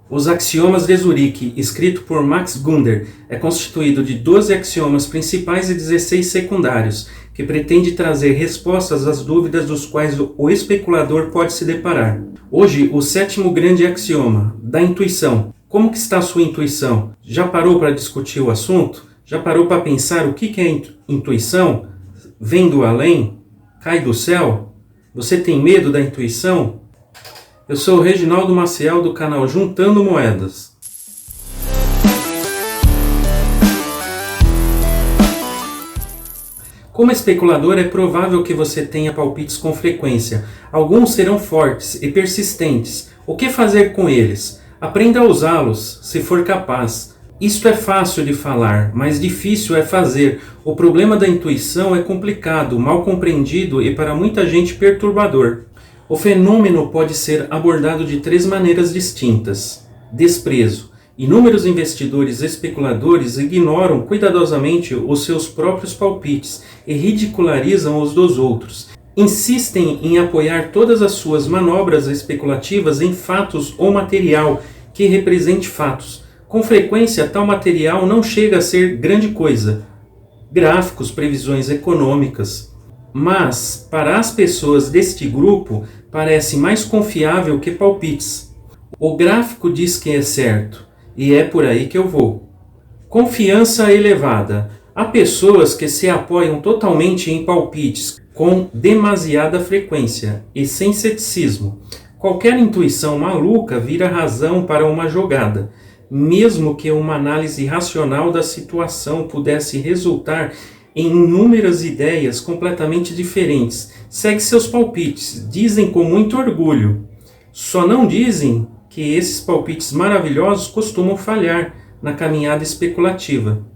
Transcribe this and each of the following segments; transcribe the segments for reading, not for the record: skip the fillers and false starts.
Os axiomas de Zurique, escrito por Max Gunder, é constituído de 12 axiomas principais e 16 secundários, que pretende trazer respostas às dúvidas dos quais o especulador pode se deparar. Hoje, o 7º grande axioma, da intuição. Como que está a sua intuição? Já parou para discutir o assunto? Já parou para pensar o que é intuição? Vem do além? Cai do céu? Você tem medo da intuição? Eu sou o Reginaldo Maciel do canal Juntando Moedas. Como especulador, é provável que você tenha palpites com frequência. Alguns serão fortes e persistentes. O que fazer com eles? Aprenda a usá-los, se for capaz. Isto é fácil de falar, mas difícil é fazer. O problema da intuição é complicado, mal compreendido e para muita gente perturbador. O fenômeno pode ser abordado de 3 maneiras distintas. Desprezo. Inúmeros investidores especuladores ignoram cuidadosamente os seus próprios palpites e ridicularizam os dos outros. Insistem em apoiar todas as suas manobras especulativas em fatos ou material que represente fatos. Com frequência, tal material não chega a ser grande coisa. Gráficos, previsões econômicas. Mas, para as pessoas deste grupo, parece mais confiável que palpites. O gráfico diz que é certo, e é por aí que eu vou. Confiança elevada. Há pessoas que se apoiam totalmente em palpites, com demasiada frequência e sem ceticismo. Qualquer intuição maluca vira razão para uma jogada, mesmo que uma análise racional da situação pudesse resultar em inúmeras ideias completamente diferentes. Segue seus palpites, dizem com muito orgulho. Só não dizem que esses palpites maravilhosos costumam falhar na caminhada especulativa.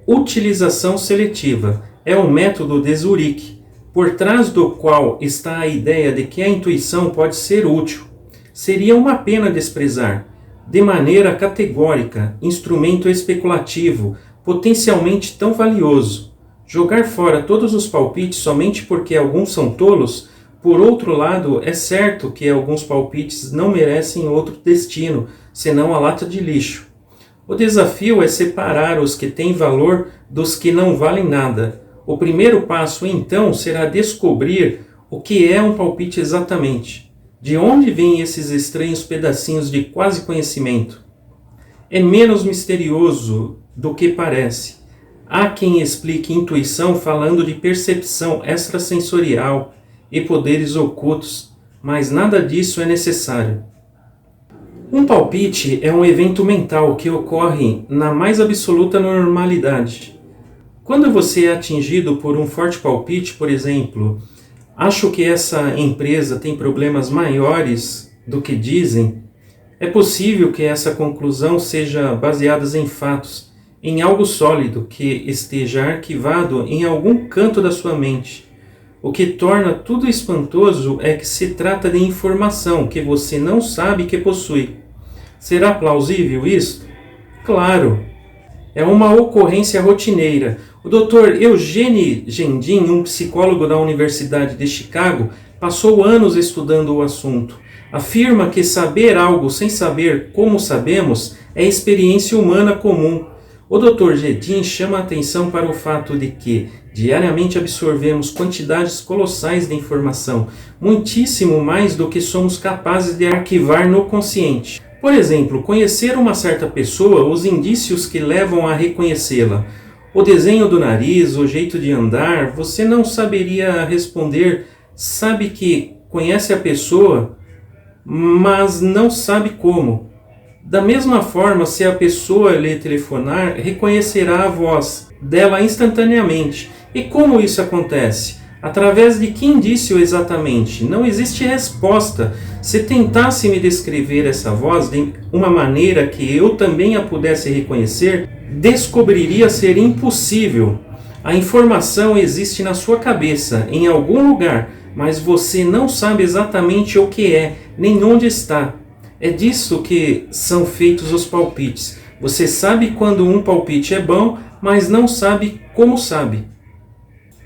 Utilização seletiva é o método de Zurique, por trás do qual está a ideia de que a intuição pode ser útil. Seria uma pena desprezar, de maneira categórica, instrumento especulativo, potencialmente tão valioso. Jogar fora todos os palpites somente porque alguns são tolos. Por outro lado, é certo que alguns palpites não merecem outro destino, senão a lata de lixo. O desafio é separar os que têm valor dos que não valem nada. O primeiro passo, então, será descobrir o que é um palpite exatamente. De onde vêm esses estranhos pedacinhos de quase conhecimento? É menos misterioso do que parece. Há quem explique intuição falando de percepção extrasensorial e poderes ocultos, mas nada disso é necessário. Um palpite é um evento mental que ocorre na mais absoluta normalidade. Quando você é atingido por um forte palpite, por exemplo, acho que essa empresa tem problemas maiores do que dizem, é possível que essa conclusão seja baseada em fatos, em algo sólido que esteja arquivado em algum canto da sua mente. O que torna tudo espantoso é que se trata de informação que você não sabe que possui. Será plausível isso? Claro! É uma ocorrência rotineira. O Dr. Eugene Gendin, um psicólogo da Universidade de Chicago, passou anos estudando o assunto. Afirma que saber algo sem saber como sabemos é experiência humana comum. O Dr. Gendin chama a atenção para o fato de que diariamente absorvemos quantidades colossais de informação, muitíssimo mais do que somos capazes de arquivar no consciente. Por exemplo, conhecer uma certa pessoa, os indícios que levam a reconhecê-la, o desenho do nariz, o jeito de andar, você não saberia responder, sabe que conhece a pessoa, mas não sabe como. Da mesma forma, se a pessoa lhe telefonar, reconhecerá a voz dela instantaneamente. E como isso acontece? Através de que indício exatamente? Não existe resposta. Se tentasse me descrever essa voz de uma maneira que eu também a pudesse reconhecer, descobriria ser impossível. A informação existe na sua cabeça, em algum lugar, mas você não sabe exatamente o que é, nem onde está. É disso que são feitos os palpites. Você sabe quando um palpite é bom, mas não sabe como sabe.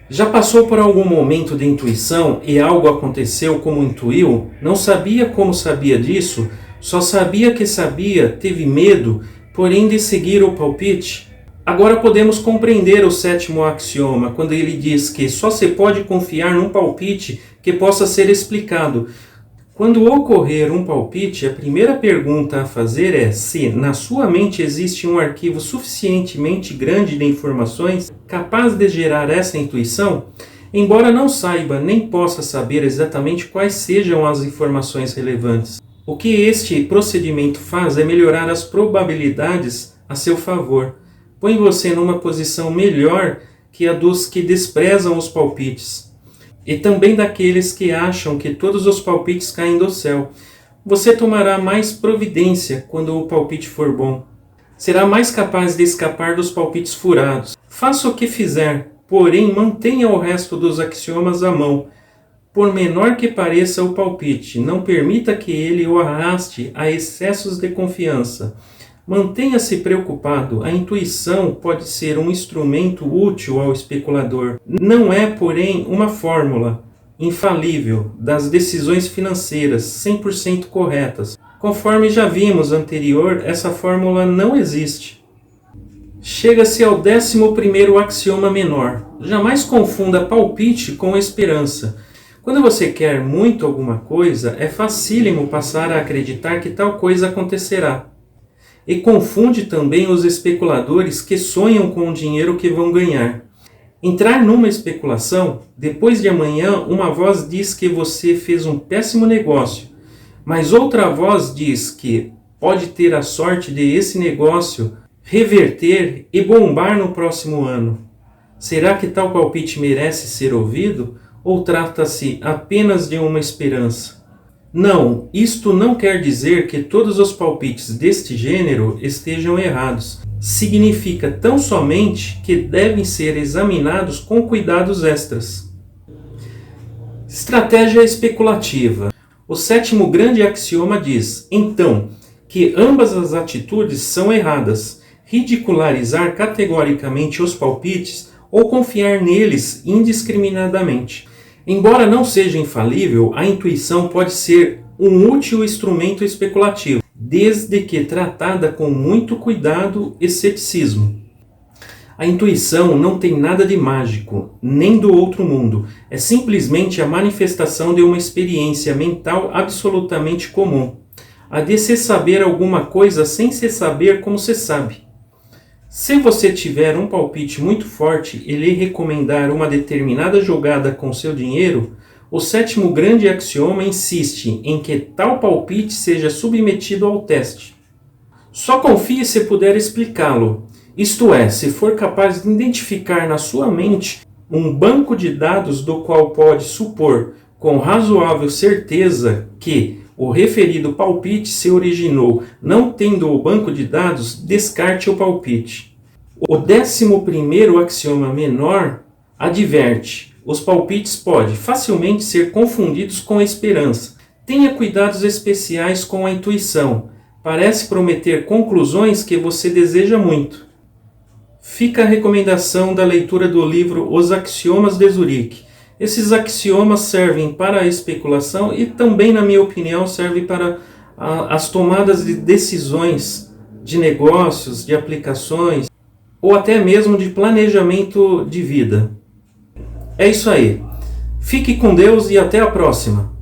Já passou por algum momento de intuição e algo aconteceu como intuiu? Não sabia como sabia disso? Só sabia que sabia, teve medo, porém de seguir o palpite. Agora podemos compreender o sétimo axioma, quando ele diz que só se pode confiar num palpite que possa ser explicado. Quando ocorrer um palpite, a primeira pergunta a fazer é se na sua mente existe um arquivo suficientemente grande de informações capaz de gerar essa intuição. Embora não saiba nem possa saber exatamente quais sejam as informações relevantes. O que este procedimento faz é melhorar as probabilidades a seu favor. Põe você numa posição melhor que a dos que desprezam os palpites. E também daqueles que acham que todos os palpites caem do céu. Você tomará mais providência quando o palpite for bom. Será mais capaz de escapar dos palpites furados. Faça o que fizer, porém mantenha o resto dos axiomas à mão. Por menor que pareça o palpite, não permita que ele o arraste a excessos de confiança. Mantenha-se preocupado, a intuição pode ser um instrumento útil ao especulador. Não é, porém, uma fórmula infalível das decisões financeiras 100% corretas. Conforme já vimos anterior, essa fórmula não existe. Chega-se ao 11º axioma menor. Jamais confunda palpite com esperança. Quando você quer muito alguma coisa, é facílimo passar a acreditar que tal coisa acontecerá. E confunde também os especuladores que sonham com o dinheiro que vão ganhar. Entrar numa especulação, depois de amanhã uma voz diz que você fez um péssimo negócio, mas outra voz diz que pode ter a sorte de esse negócio reverter e bombar no próximo ano. Será que tal palpite merece ser ouvido ou trata-se apenas de uma esperança? Não, isto não quer dizer que todos os palpites deste gênero estejam errados. Significa tão somente que devem ser examinados com cuidados extras. Estratégia especulativa. O 7º grande axioma diz, então, que ambas as atitudes são erradas. Ridicularizar categoricamente os palpites ou confiar neles indiscriminadamente. Embora não seja infalível, a intuição pode ser um útil instrumento especulativo, desde que tratada com muito cuidado e ceticismo. A intuição não tem nada de mágico, nem do outro mundo. É simplesmente a manifestação de uma experiência mental absolutamente comum. A de se saber alguma coisa sem se saber como se sabe. Se você tiver um palpite muito forte e lhe recomendar uma determinada jogada com seu dinheiro, o 7º grande axioma insiste em que tal palpite seja submetido ao teste. Só confie se puder explicá-lo, isto é, se for capaz de identificar na sua mente um banco de dados do qual pode supor com razoável certeza que o referido palpite se originou. Não tendo o banco de dados, descarte o palpite. O 11º axioma menor adverte: os palpites podem facilmente ser confundidos com a esperança. Tenha cuidados especiais com a intuição. Parece prometer conclusões que você deseja muito. Fica a recomendação da leitura do livro Os Axiomas de Zurique. Esses axiomas servem para a especulação e também, na minha opinião, servem para as tomadas de decisões de negócios, de aplicações ou até mesmo de planejamento de vida. É isso aí. Fique com Deus e até a próxima.